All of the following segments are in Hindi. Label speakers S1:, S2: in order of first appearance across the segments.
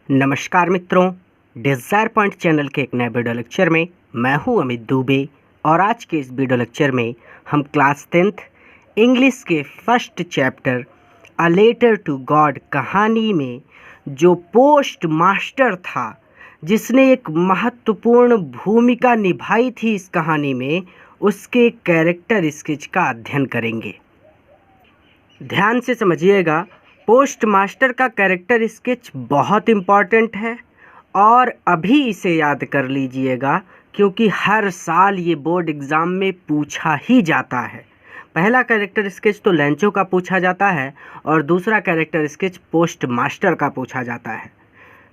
S1: नमस्कार मित्रों, डिज़ायर पॉइंट चैनल के एक नए वीडियो लेक्चर में मैं हूं अमित दुबे। और आज के इस वीडियो लेक्चर में हम क्लास 10th इंग्लिश के first chapter a letter to God कहानी में जो पोस्ट मास्टर था, जिसने एक महत्वपूर्ण भूमिका निभाई थी इस कहानी में, उसके कैरेक्टर स्केच का अध्ययन करेंगे। ध्यान से समझिएगा, पोस्ट मास्टर का कैरेक्टर स्केच बहुत इम्पॉर्टेंट है और अभी इसे याद कर लीजिएगा, क्योंकि हर साल ये बोर्ड एग्ज़ाम में पूछा ही जाता है। पहला कैरेक्टर स्केच तो लेंचो का पूछा जाता है और दूसरा कैरेक्टर स्केच पोस्ट मास्टर का पूछा जाता है।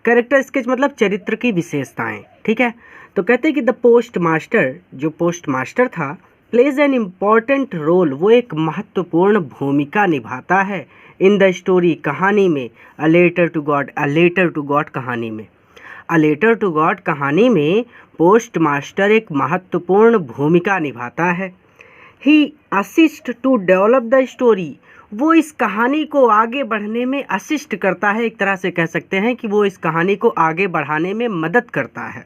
S1: कैरेक्टर स्केच मतलब चरित्र की विशेषताएं, ठीक है। तो कहते हैं कि द पोस्ट मास्टर, जो पोस्ट मास्टर था, प्लेज एन इम्पॉर्टेंट रोल, वो एक महत्वपूर्ण भूमिका निभाता है इन द स्टोरी, कहानी में, अ लेटर टू गॉड कहानी में। अ लेटर टू गॉड कहानी में पोस्ट मास्टर एक महत्वपूर्ण भूमिका निभाता है। He assist to develop the story, वो इस कहानी को आगे बढ़ने में असिस्ट करता है। एक तरह से कह सकते हैं कि वो इस कहानी को आगे बढ़ाने में मदद करता है।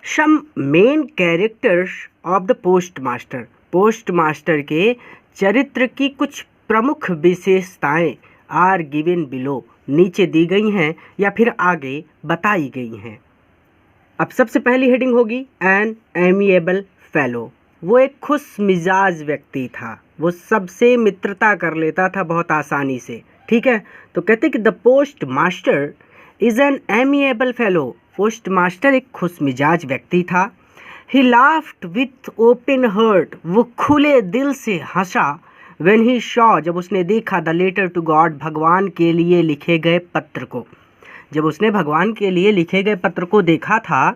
S1: Some main characters of the post master, post master के चरित्र की कुछ प्रमुख विशेषताएं आर गिवन बिलो, नीचे दी गई हैं या फिर आगे बताई गई हैं। अब सबसे पहली हेडिंग होगी एन एमिएबल फेलो, वो एक खुश मिजाज व्यक्ति था, वो सबसे मित्रता कर लेता था बहुत आसानी से, ठीक है। तो कहते हैं कि the post master is an amiable fellow, post master एक खुश मिजाज व्यक्ति था। ही लाफ्ड विथ ओपन हार्ट, वो खुले दिल से हंसा। व्हेन ही शॉ, जब उसने देखा, द लेटर टू गॉड, भगवान के लिए लिखे गए पत्र को, जब उसने भगवान के लिए लिखे गए पत्र को देखा था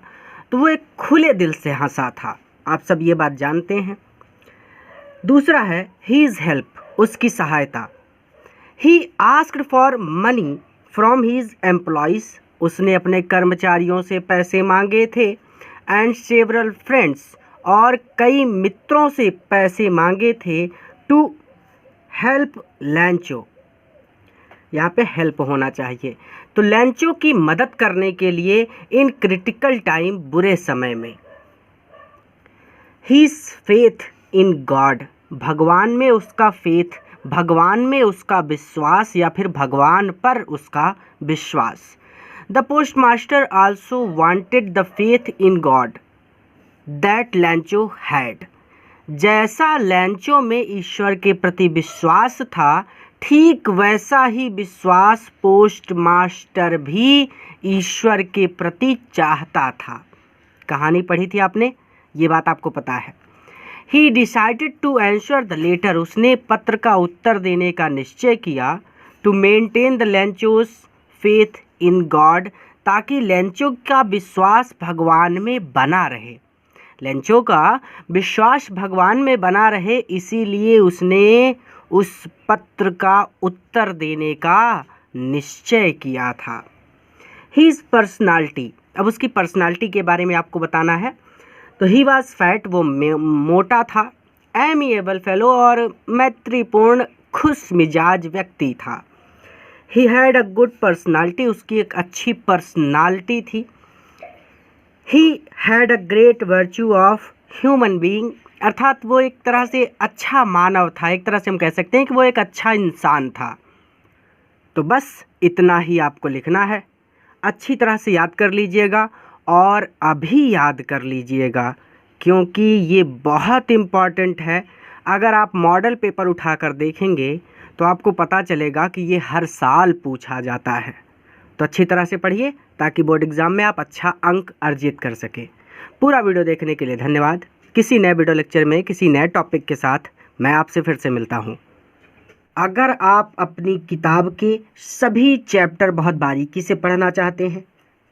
S1: तो वो एक खुले दिल से हंसा था। आप सब ये बात जानते हैं। दूसरा है हीज हेल्प, उसकी सहायता। He asked for money from his employees, उसने अपने कर्मचारियों से पैसे मांगे थे। एंड सेवरल फ्रेंड्स, और कई मित्रों से पैसे मांगे थे। टू हेल्प लेंचो, यहाँ पे हेल्प होना चाहिए, तो लेंचो की मदद करने के लिए इन क्रिटिकल टाइम, बुरे समय में। हीज फेथ इन गॉड, भगवान में उसका फेथ, भगवान में उसका विश्वास या फिर भगवान पर उसका विश्वास। The post master also wanted the faith in God that Lencho had, जैसा लेंचो में ईश्वर के प्रति विश्वास था, ठीक वैसा ही विश्वास पोस्ट मास्टर भी ईश्वर के प्रति चाहता था। कहानी पढ़ी थी आपने, ये बात आपको पता है। He decided to answer the letter, उसने पत्र का उत्तर देने का निश्चय किया। To maintain the Lencho's faith in God, ताकि लेंचो का विश्वास भगवान में बना रहे, लेंचो का विश्वास भगवान में बना रहे, इसीलिए उसने उस पत्र का उत्तर देने का निश्चय किया था। हीज पर्सनालिटी, अब उसकी पर्सनालिटी के बारे में आपको बताना है। तो ही वॉज फैट, वो मोटा था। एमिएबल फेलो, और मैत्रीपूर्ण खुश मिजाज व्यक्ति था। He had a good personality, उसकी एक अच्छी पर्सनालिटी थी। He had a great virtue of human being, अर्थात वो एक तरह से अच्छा मानव था, एक तरह से हम कह सकते हैं कि वो एक अच्छा इंसान था। तो बस इतना ही आपको लिखना है, अच्छी तरह से याद कर लीजिएगा और अभी याद कर लीजिएगा, क्योंकि ये बहुत इम्पॉर्टेंट है। अगर आप मॉडल पेपर उठाकर देखेंगे तो आपको पता चलेगा कि ये हर साल पूछा जाता है। तो अच्छी तरह से पढ़िए ताकि बोर्ड एग्ज़ाम में आप अच्छा अंक अर्जित कर सकें। पूरा वीडियो देखने के लिए धन्यवाद। किसी नए वीडियो लेक्चर में किसी नए टॉपिक के साथ मैं आपसे फिर से मिलता हूँ। अगर आप अपनी किताब के सभी चैप्टर बहुत बारीकी से पढ़ना चाहते हैं,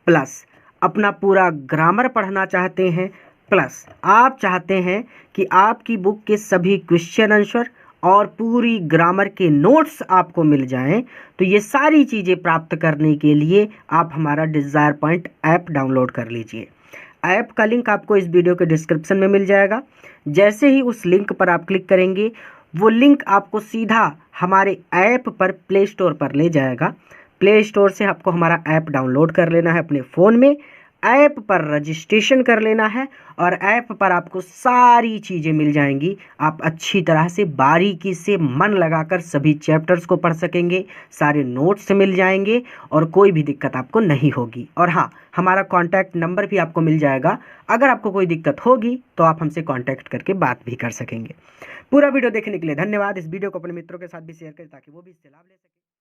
S1: प्लस अपना पूरा ग्रामर पढ़ना चाहते हैं, प्लस आप चाहते हैं कि आपकी बुक के सभी क्वेश्चन आंसर और पूरी ग्रामर के नोट्स आपको मिल जाएं, तो ये सारी चीज़ें प्राप्त करने के लिए आप हमारा डिज़ायर पॉइंट ऐप डाउनलोड कर लीजिए। ऐप का लिंक आपको इस वीडियो के डिस्क्रिप्शन में मिल जाएगा। जैसे ही उस लिंक पर आप क्लिक करेंगे, वो लिंक आपको सीधा हमारे ऐप पर प्ले स्टोर पर ले जाएगा। प्ले स्टोर से आपको हमारा ऐप डाउनलोड कर लेना है अपने फ़ोन में, ऐप पर रजिस्ट्रेशन कर लेना है और ऐप पर आपको सारी चीज़ें मिल जाएंगी। आप अच्छी तरह से बारीकी से मन लगाकर सभी चैप्टर्स को पढ़ सकेंगे, सारे नोट्स मिल जाएंगे और कोई भी दिक्कत आपको नहीं होगी। और हाँ, हमारा कॉन्टैक्ट नंबर भी आपको मिल जाएगा, अगर आपको कोई दिक्कत होगी तो आप हमसे कॉन्टैक्ट करके बात भी कर सकेंगे। पूरा वीडियो देखने के लिए धन्यवाद। इस वीडियो को अपने मित्रों के साथ भी शेयर करें ताकि वो भी इससे लाभ ले सकें।